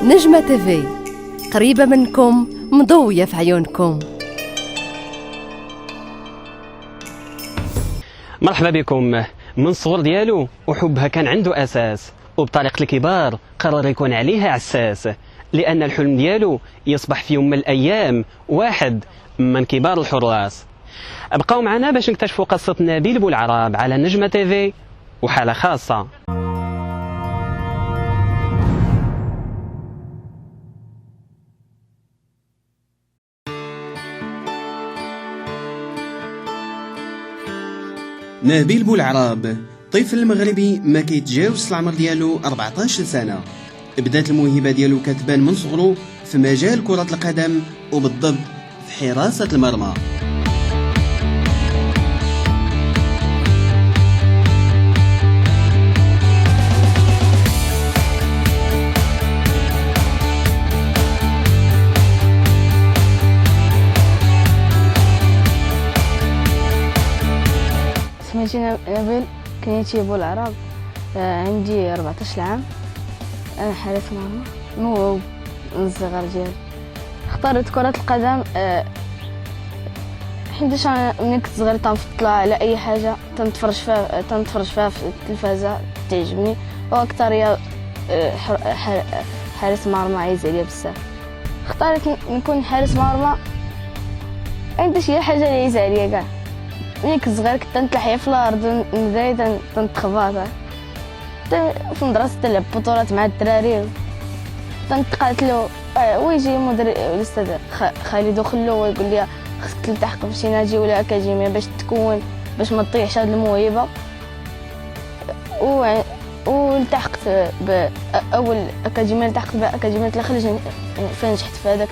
نجمة تيفي، قريبة منكم، مضوية في عيونكم. مرحبا بكم. من الصغر ديالو وحبها كان عنده أساس، وبطريقة الكبار قرر يكون عليها عساس، لأن الحلم ديالو يصبح في يوم من الأيام واحد من كبار الحراس. ابقاو معنا باش نكتشفوا قصة نبيل بولعراب على نجمة تيفي وحالة خاصة. نبيل بولعراب طفل مغربي ما كيتجاوز العمر ديالو 14 سنة. بدات الموهبة ديالو كتبان من صغرو في مجال كرة القدم، وبالضبط في حراسة المرمى. سميتي نبيل كنيتي بولعراب، عندي 14 عام. انا حارس مرمى موهوب من الصغر ديالي. اختارت كرة القدم حيتاش انا ملي كنت صغير تنفضل على اي حاجه تنتفرج فيها في التلفازه تعجبني، واكثر هي حارس مرمى عايز عليا بزاف. اختارت نكون حارس مرمى حيتاش هي حاجه اللي عايز عليا كاع. ملي كنت صغير كنت نتلاحيا في الارض نبدا تنتخباطا في المدرسه، تلعب بطولات مع الدراري، تنتقاتلوا ويجي الاستاذ خالد وخلو ويقول لي خصك تلتحق بشي نادي ولا اكاديميه باش ما تطيحش هذه الموهبه. والتحقت باول اكاديميه، التحقت باكاديميه الخليج فين نجحت في هذاك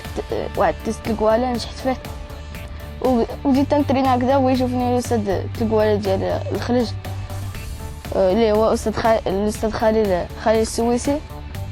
واحد تيست الكوالا نجحت فيه، وبديت نترينا هكذا. ويشوفني الاستاذ الكوالا ديال الخليج اللي هو الاستاذ خالد السويسي،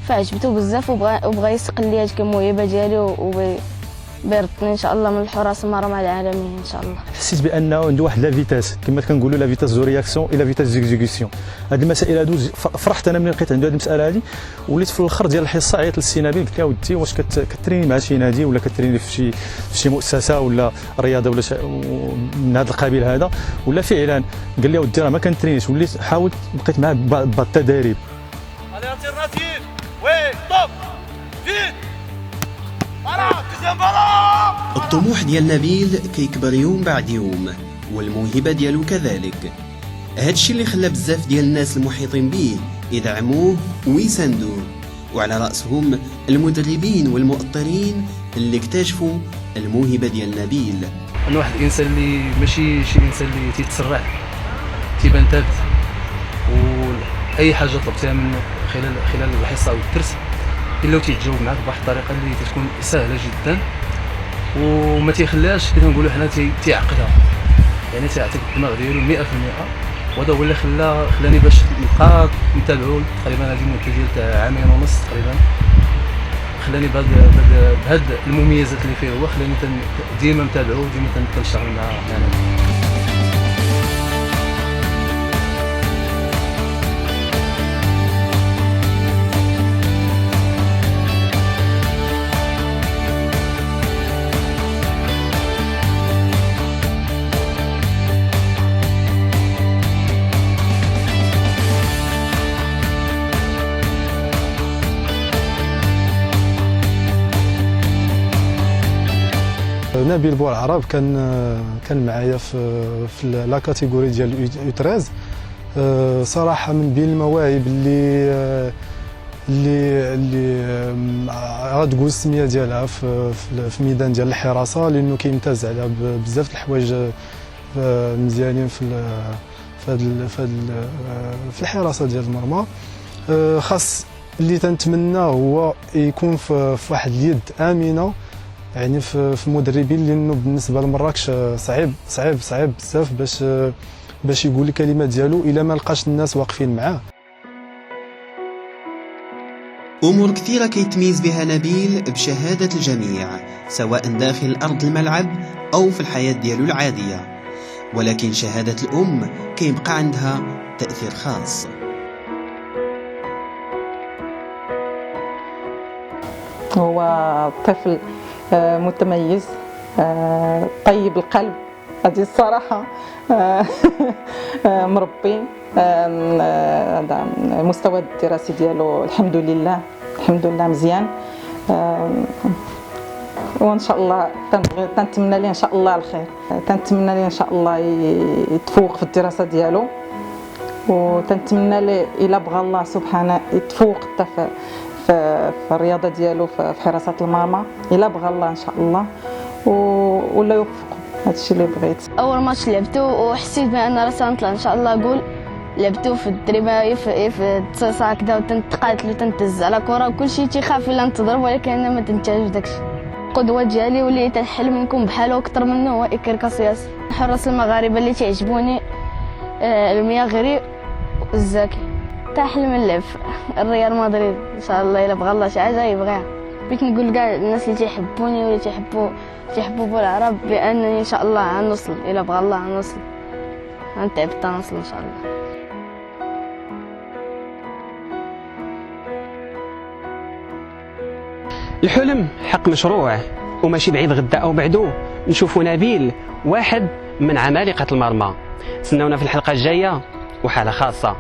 فعجبته بزاف وبغى يسقل لي هذيك الموهبه ديالي وبيرطني ان شاء الله من الحراس المرمى العالميين ان شاء الله. حسيت بانه عنده واحد لا فيتاس كما كنقولوا لا فيتاس دو رياكسيون الى فيتاس زيكزيكسيون. هذه المسائل هادو فرحت انا ملي لقيت عنده هذه المساله هذه. وليت في الاخر ديال الحصه عيطت للسي نبيل قلت له ودي واش كتريني مع شي نادي ولا كتريني في شي مؤسسه ولا رياضه ولا من هذا القبيل هذا، ولا فعلا قال لي ودي راه ما كنترينيش. وليت حاولت بقيت معاه بعض التدريب. الطموح ديال نبيل كيكبر يوم بعد يوم، والموهبة ديالو كذلك. هادشي اللي خلى بزاف ديال الناس المحيطين به يدعموه ويساندوه، وعلى رأسهم المدربين والمؤطرين اللي اكتشفوا الموهبة ديال نبيل. انا واحد الانسان اللي ماشي شي انسان اللي تيتسرع، تيبان ثابت، واي حاجه طلبتها منه خلال الحصه او الدرس الا تيجاوب معك بواحد الطريقه اللي تكون سهله جدا، وما تيخليهاش كيف نقولوا حنا تيعقدها، يعني تيعطيك الدماغ ديالو 100%. وهذا هو اللي خلاني باش نبقى نتابعو تقريبا هذه المده ديال عامين ونص تقريبا. خلاني بهاد المميزات اللي فيه هو خلاني ديما نتابعو وديما كنشتغل معاه. نبيل بولعراب كان معايا في لا كاتيجوري ديال U13. صراحه من بين المواهب اللي غتقول السميه ديالها في ميدان ديال الحراسه، لانه كيمتاز على بزاف د الحوايج مزيانين في الحراسه ديال المرمى. خاص اللي تنتمنى هو يكون في واحد اليد امنه، يعني في مدربين، لانه بالنسبه لمراكش صعيب بزاف باش يقول الكلمات ديالو الا ما لقاش الناس واقفين معاه. امور كثيره كيتميز بها نبيل بشهاده الجميع، سواء داخل ارض الملعب او في الحياه ديالو العاديه، ولكن شهاده الام كيبقى عندها تاثير خاص. هو طفل متميز، طيب القلب، هذه الصراحة. مربي، هذا المستوى الدراسي ديالو الحمد لله مزيان. وان شاء الله تنتمنى ليه ان شاء الله الخير، تنتمنى ليه ان شاء الله يتفوق في الدراسه ديالو، وتنتمنى ليه الا بغى الله سبحانه يتفوق حتى في الرياضه ديالو في حراسه المرمى، الا بغى الله ان شاء الله ولا يوفقه. هذا الشيء اللي بغيت. اول ماتش لعبته وحسيت بان راسي غنطلع ان شاء الله جول. لعبته في الدريبه في التصاص هكذا، وتنتقاتل وتنتز على كره وكلشي تيخاف الا نتضرب، ولكن انا ما تنتهاش داكشي. القدوه ديالي واللي تنحلم نكون بحالو اكثر منه هو إيكر كاسياس. الحراس المغاربه اللي تعجبوني المياغري والزاكي. تحلم نلعب في الريال مدريد ان شاء الله، الا بغى الله شي حاجه يبغيها. بغيت نقول كاع الناس اللي تيحبوني واللي تيحبوا بالعرب بانني ان شاء الله غنوصل، الا بغى الله غنوصل، غنتعب حتى نوصل ان شاء الله. الحلم حق مشروع، وماشي بعيد غدا او بعدو نشوفوا نبيل واحد من عمالقه المرمى. تسناونا في الحلقه الجايه وحاله خاصه.